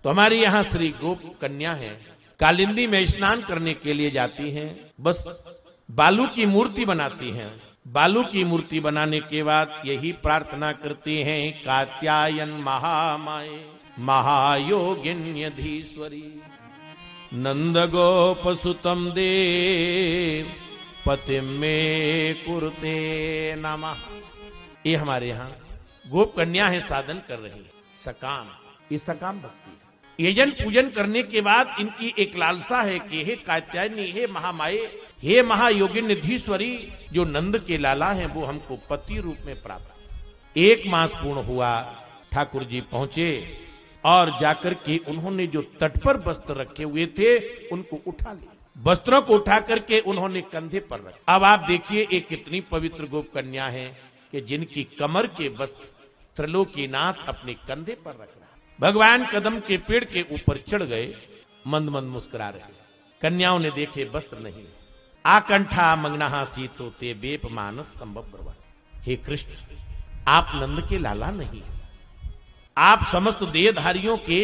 तो हमारे यहाँ श्री गोप कन्या है, कालिंदी में स्नान करने के लिए जाती हैं, बस बालू की मूर्ति बनाती हैं। बालू की मूर्ति बनाने के बाद यही प्रार्थना करती हैं, कात्यायन महामाये महायोगिन्यधीश्वरी नंद गोप सुतम देव पतिम में कुरुते नमः। ये हमारे यहाँ गोप कन्या है, साधन कर रही है सकाम, ये सकाम भक्ति है। यजन पूजन करने के बाद इनकी एक लालसा है कि हे कात्यायनी, हे महामाये, हे महायोगिन्यधीश्वरी, जो नंद के लाला हैं वो हमको पति रूप में प्राप्त। 1 मास पूर्ण हुआ, ठाकुर जी पहुंचे और जाकर के उन्होंने जो तट पर वस्त्र रखे हुए थे उनको उठा लिया, वस्त्रों को उठा करके उन्होंने कंधे पर रखा। अब आप देखिए एक कितनी पवित्र गोप कन्या है कि जिनकी कमर के वस्त्र त्रिलोकीनाथ अपने कंधे पर रख रहा। भगवान कदम के पेड़ के ऊपर चढ़ गए, मंद मंद मुस्कुरा रहे। कन्याओं ने देखे वस्त्र नहीं। आकंठा मंगना सीतो ते बेप मानस तंबब्रवन। हे कृष्ण, आप नंद के लाला नहीं, आप समस्त देहधारियों के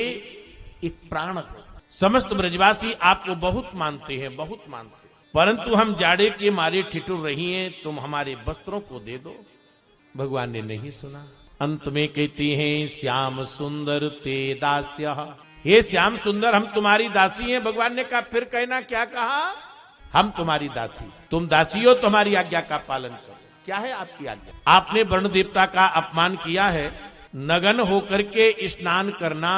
एक प्राण हो। समस्त ब्रजवासी आपको बहुत मानते हैं, बहुत मानते हैं, परंतु हम जाड़े के मारे ठिठुर रही हैं, तुम हमारे वस्त्रों को दे दो। भगवान ने नहीं सुना। अंत में कहती हैं, श्याम सुंदर ते दास्य। हे श्याम सुंदर, हम तुम्हारी दासी हैं। भगवान ने कहा, फिर कहना क्या कहा, हम तुम्हारी दासी। तुम दासी हो, तुम्हारी आज्ञा का पालन करो। क्या है आपकी आज्ञा? आपने वर्ण देवता का अपमान किया है। नगन होकर के स्नान करना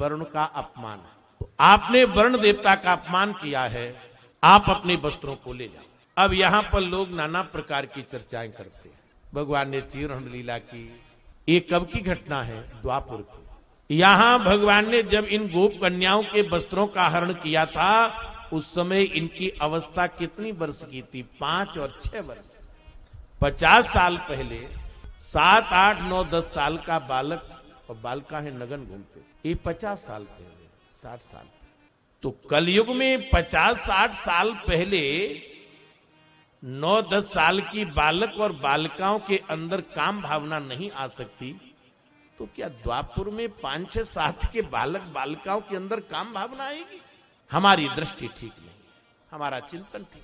वर्ण का अपमान है। तो आपने वर्ण देवता का अपमान किया है, आप अपने वस्त्रों को ले जाओ। अब यहाँ पर लोग नाना प्रकार की चर्चाएं करते हैं। भगवान ने चीरहरण लीला की। ये कब की घटना है? द्वापर की। यहाँ भगवान ने जब इन गोप कन्याओं के वस्त्रों का हरण किया था, उस समय इनकी अवस्था कितनी वर्ष की थी? 5 और 6 वर्ष। 50 साल पहले 7, 8, 9, 10 साल का बालक और बालिका है नगन घूमते। ये 50 साल पहले, 60 साल। तो कलयुग में 50-60 साल पहले 9-10 साल की बालक और बालिकाओं के अंदर काम भावना नहीं आ सकती, तो क्या द्वापर में 5-6-7 के बालक बालिकाओं के अंदर काम भावना आएगी? हमारी दृष्टि ठीक नहीं, हमारा चिंतन ठीक।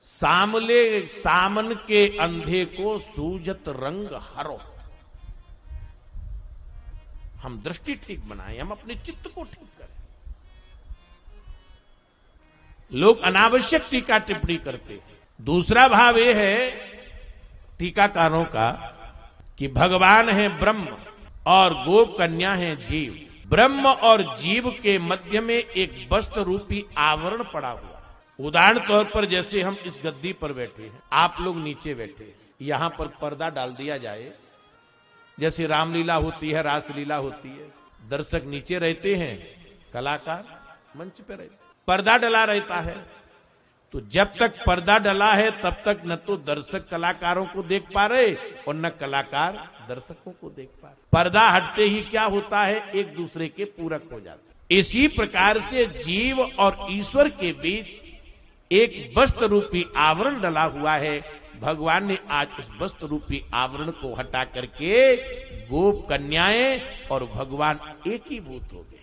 सामले सामन के अंधे को सूजत रंग हरो। हम दृष्टि ठीक बनाएं, हम अपने चित्त को ठीक करें। लोग अनावश्यक टीका टिप्पणी करते हैं। दूसरा भाव यह है टीकाकारों का कि भगवान है ब्रह्म और गोप कन्या है जीव। ब्रह्म और जीव के मध्य में एक वस्त्र रूपी आवरण पड़ा हुआ। उदाहरण तौर पर जैसे हम इस गद्दी पर बैठे हैं, आप लोग नीचे बैठे, यहां पर पर्दा डाल दिया जाए, जैसे रामलीला होती है, रासलीला होती है, दर्शक नीचे रहते हैं, कलाकार मंच पे रहते, पर्दा डला रहता है। तो जब तक पर्दा डला है तब तक न तो दर्शक कलाकारों को देख पा रहे और न कलाकार दर्शकों को देख पा रहे। पर्दा हटते ही क्या होता है? एक दूसरे के पूरक हो जाते। इसी प्रकार से जीव और ईश्वर के बीच एक वस्त्र रूपी आवरण डला हुआ है। भगवान ने आज उस वस्त्र रूपी आवरण को हटा करके गोप कन्याएं और भगवान एक ही भूत हो गए।